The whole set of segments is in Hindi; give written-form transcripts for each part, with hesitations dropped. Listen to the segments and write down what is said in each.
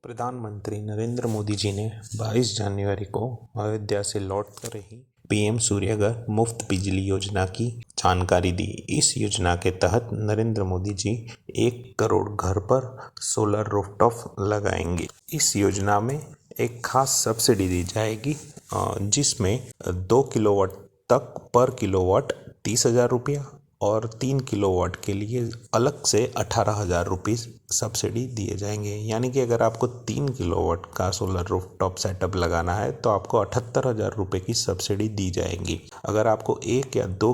प्रधानमंत्री नरेंद्र मोदी जी ने 22 जनवरी को अयोध्या से लौटकर ही पीएम सूर्यघर मुफ्त बिजली योजना की जानकारी दी। इस योजना के तहत नरेंद्र मोदी जी 1 करोड़ घर पर सोलर रूफटॉप लगाएंगे। इस योजना में एक खास सब्सिडी दी जाएगी जिसमें 2 किलोवाट तक पर किलोवाट 30,000 रुपया और 3 किलोवाट के लिए अलग से 18,000 रुपये सब्सिडी दिए जाएंगे। यानी कि अगर आपको 3 किलोवाट का सोलर रूफटॉप सेटअप लगाना है तो आपको 78,000 रुपये की सब्सिडी दी जाएगी। अगर आपको 1 या 2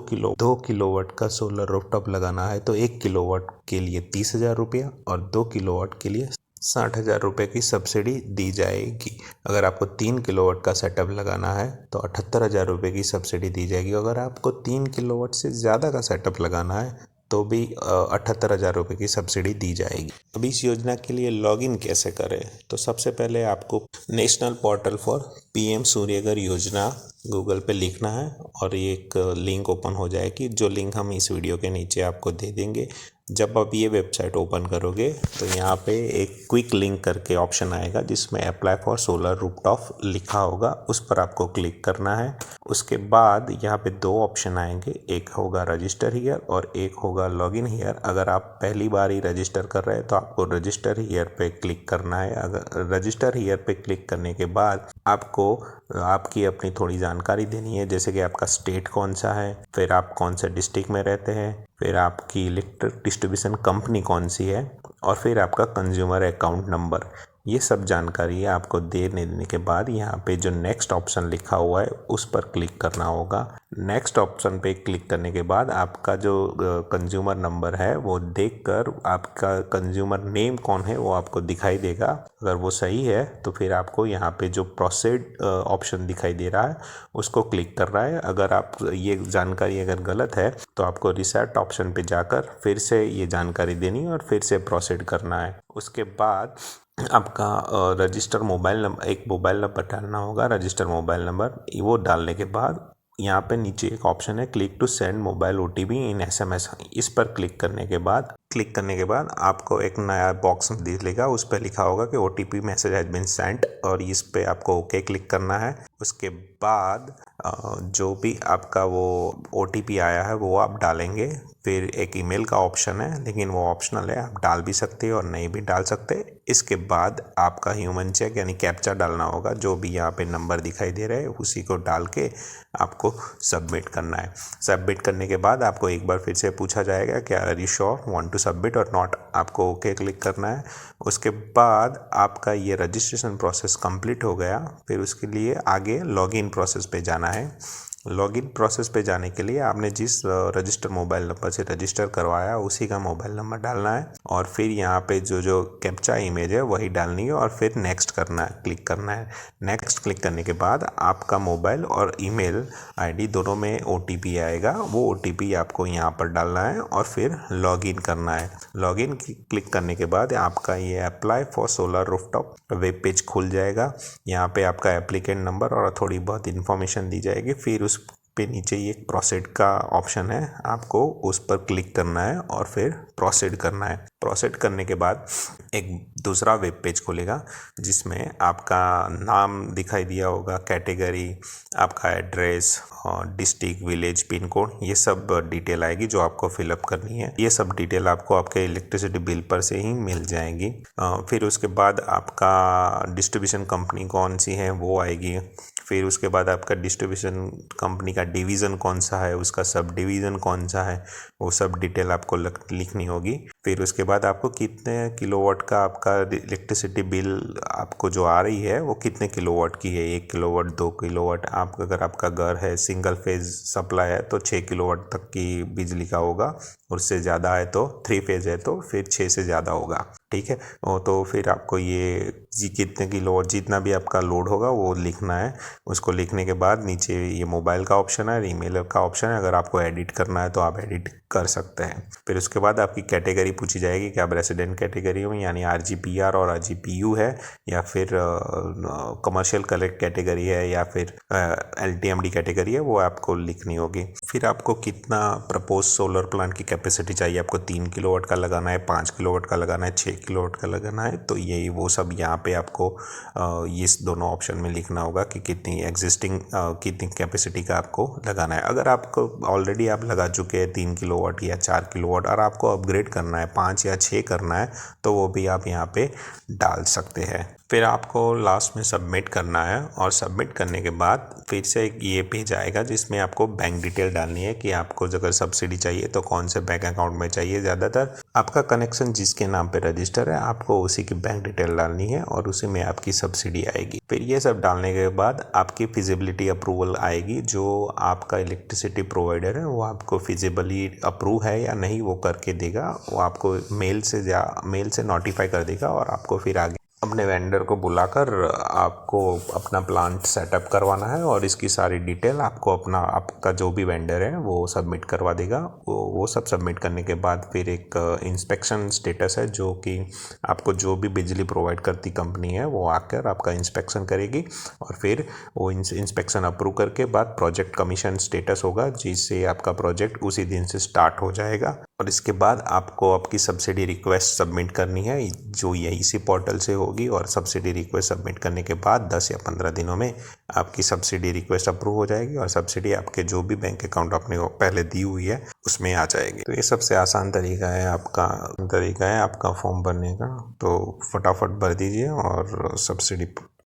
किलोवाट का सोलर रूफटॉप लगाना है तो 1 किलोवाट के लिए 30,000 रुपया और 2 किलोवाट के लिए 60,000 रुपये की सब्सिडी दी जाएगी। अगर आपको 3 किलोवाट का सेटअप लगाना है तो 78,000 रुपये की सब्सिडी दी जाएगी। अगर आपको 3 किलोवाट से ज़्यादा का सेटअप लगाना है तो भी 78,000 रुपये की सब्सिडी दी जाएगी। अब इस योजना के लिए लॉगिन कैसे करें? तो सबसे पहले आपको national portal for PM Surya Ghar योजना गूगल पे लिखना है और ये एक लिंक ओपन हो जाएगी, जो लिंक हम इस वीडियो के नीचे आपको दे देंगे। जब आप ये वेबसाइट ओपन करोगे तो यहाँ पे एक क्विक लिंक करके ऑप्शन आएगा जिसमें अप्लाई फॉर सोलर रूफटॉप लिखा होगा, उस पर आपको क्लिक करना है। उसके बाद यहाँ पे 2 ऑप्शन आएंगे, एक होगा रजिस्टर हियर और एक होगा लॉगिन हियर। अगर आप पहली बार ही रजिस्टर कर रहे हैं तो आपको रजिस्टर हियर पे क्लिक करना है। अगर रजिस्टर हियर पे क्लिक करने के बाद आपको आपकी अपनी थोड़ी जानकारी देनी है, जैसे कि आपका स्टेट कौन सा है, फिर आप कौन से डिस्ट्रिक्ट में रहते हैं, फिर आपकी इलेक्ट्रिक डिस्ट्रीब्यूशन कंपनी कौन सी है और फिर आपका कंज्यूमर अकाउंट नंबर। ये सब जानकारी आपको देने के बाद यहाँ पे जो नेक्स्ट ऑप्शन लिखा हुआ है उस पर क्लिक करना होगा। नेक्स्ट ऑप्शन पे क्लिक करने के बाद आपका जो कंज्यूमर नंबर है वो देखकर आपका कंज्यूमर नेम कौन है वो आपको दिखाई देगा। अगर वो सही है तो फिर आपको यहाँ पे जो प्रोसीड ऑप्शन दिखाई दे रहा है उसको क्लिक करना है। अगर आप ये जानकारी अगर गलत है तो आपको रिसेट ऑप्शन पे जाकर फिर से ये जानकारी देनी है और फिर से प्रोसीड करना है। उसके बाद आपका रजिस्टर मोबाइल नंबर, एक मोबाइल नंबर डालना होगा, रजिस्टर मोबाइल नंबर। वो डालने के बाद यहाँ पे नीचे एक ऑप्शन है click to send mobile OTP in SMS। इस पर क्लिक करने के बाद आपको एक नया बॉक्स दिखेगा, उस पर लिखा होगा कि OTP message has been sent और इस पे आपको ओके क्लिक करना है। उसके बाद जो भी आपका वो OTP आया है वो आप डालेंगे। फिर एक ईमेल का ऑप्शन है लेकिन वो ऑप्शनल है, आप डाल भी सकते हैं और नहीं भी डाल सकते। इसके बाद आपका ह्यूमन चेक यानी कैप्चा डालना होगा, जो भी यहाँ पे नंबर दिखाई दे रहे हैं उसी को डाल के आपको सबमिट करना है। सबमिट करने के बाद आपको एक बार फिर से पूछा जाएगा कि are you sure want to submit और नॉट, आपको ओके क्लिक करना है। उसके बाद आपका ये रजिस्ट्रेशन प्रोसेस कंप्लीट हो गया। फिर उसके लिए आगे लॉगिन प्रोसेस पे जाना है। लॉगिन प्रोसेस पे जाने के लिए आपने जिस रजिस्टर मोबाइल नंबर से रजिस्टर करवाया उसी का मोबाइल नंबर डालना है और फिर यहाँ पे जो कैप्चा इमेज है वही डालनी है और फिर नेक्स्ट करना है, क्लिक करना है। नेक्स्ट क्लिक करने के बाद आपका मोबाइल और ईमेल आईडी दोनों में OTP आएगा, वो OTP आपको यहाँ पर डालना है और फिर लॉगिन करना है। लॉगिन क्लिक करने के बाद आपका ये apply for solar rooftop web page खुल जाएगा। यहाँ पे आपका एप्लीकेंट नंबर और थोड़ी बहुत इन्फॉर्मेशन दी जाएगी। फिर उस पे नीचे ये प्रोसीड का ऑप्शन है, आपको उस पर क्लिक करना है और फिर प्रोसीड करना है। प्रोसीड करने के बाद एक दूसरा वेब पेज खुलेगा जिसमें आपका नाम दिखाई दिया होगा, कैटेगरी, आपका address, district, village, pin code, ये सब डिटेल आएगी जो आपको फिलअप करनी है। ये सब डिटेल आपको आपके इलेक्ट्रिसिटी बिल पर से ही मिल जाएंगी। फिर उसके बाद आपका डिस्ट्रीब्यूशन कंपनी कौन सी है वो आएगी। फिर उसके बाद आपका डिस्ट्रीब्यूशन कंपनी का डिवीज़न कौन सा है, उसका सब डिवीज़न कौन सा है, वो सब डिटेल आपको लिखनी होगी। फिर उसके बाद आपको कितने किलोवाट का आपका इलेक्ट्रिसिटी बिल आपको जो आ रही है वो कितने किलोवाट की है, 1 किलोवाट, 2 किलोवाट। आप अगर आपका घर है सिंगल फेज सप्लाई है तो 6 किलोवाट तक की बिजली का होगा, उससे ज़्यादा है तो 3 फेज है तो फिर 6 से ज़्यादा होगा, ठीक है। तो फिर आपको ये कितने किलोवाट जितना भी आपका लोड होगा वो लिखना है। उसको लिखने के बाद नीचे ये मोबाइल का ऑप्शन है, ईमेल का ऑप्शन है, अगर आपको एडिट करना है तो आप एडिट कर सकते हैं। फिर उसके बाद आपकी कैटेगरी पूछी जाएगी कि आप रेसिडेंट कैटेगरी में यानी RGPR और RGPU है या फिर कमर्शियल कलेक्ट कैटेगरी है या फिर LTMD कैटेगरी है, वो आपको लिखनी होगी। फिर आपको कितना प्रपोज सोलर प्लांट की कैपेसिटी चाहिए, आपको 3 किलोवाट का लगाना है, 5 किलोवाट का लगाना है, 6 किलोवाट का लगाना है तो यही वो सब यहाँ पे आपको इस दोनों ऑप्शन में लिखना होगा कि कितनी एग्जिस्टिंग कितनी कैपेसिटी का आपको लगाना है। अगर आपको ऑलरेडी आप लगा चुके हैं 3 किलोवाट या 4 किलोवाट और आपको अपग्रेड करना है 5 या 6 करना है तो वो भी आप यहाँ पे डाल सकते हैं। फिर आपको लास्ट में सबमिट करना है और सबमिट करने के बाद फिर से एक ये पेज आएगा जिसमें आपको बैंक डिटेल डालनी है कि आपको अगर सब्सिडी चाहिए तो कौन से बैंक अकाउंट में चाहिए। ज़्यादातर आपका कनेक्शन जिसके नाम पे रजिस्टर है आपको उसी की बैंक डिटेल डालनी है और उसी में आपकी सब्सिडी आएगी। फिर ये सब डालने के बाद आपकी फिजिबिलिटी अप्रूवल आएगी। जो आपका इलेक्ट्रिसिटी प्रोवाइडर है वो आपको फिजिबली अप्रूव है या नहीं वो करके देगा। वो आपको मेल से नोटिफाई कर देगा और आपको फिर आगे अपने वेंडर को बुलाकर आपको अपना प्लांट सेटअप करवाना है और इसकी सारी डिटेल आपको आपका जो भी वेंडर है वो सबमिट करवा देगा। वो सब सबमिट करने के बाद फिर एक इंस्पेक्शन स्टेटस है जो कि आपको जो भी बिजली प्रोवाइड करती कंपनी है वो आकर आपका इंस्पेक्शन करेगी और फिर वो इंस्पेक्शन अप्रूव करके बाद प्रोजेक्ट कमीशन स्टेटस होगा जिससे आपका प्रोजेक्ट उसी दिन से स्टार्ट हो जाएगा। और इसके बाद आपको आपकी सब्सिडी रिक्वेस्ट सबमिट करनी है जो ये इसी पोर्टल से होगी और सब्सिडी रिक्वेस्ट सबमिट करने के बाद 10 या 15 दिनों में आपकी सब्सिडी रिक्वेस्ट अप्रूव हो जाएगी और सब्सिडी आपके जो भी बैंक अकाउंट आपने पहले दी हुई है उसमें आ जाएगी। तो ये सबसे आसान तरीका है आपका फॉर्म भरने का। तो फटाफट भर दीजिए और सब्सिडी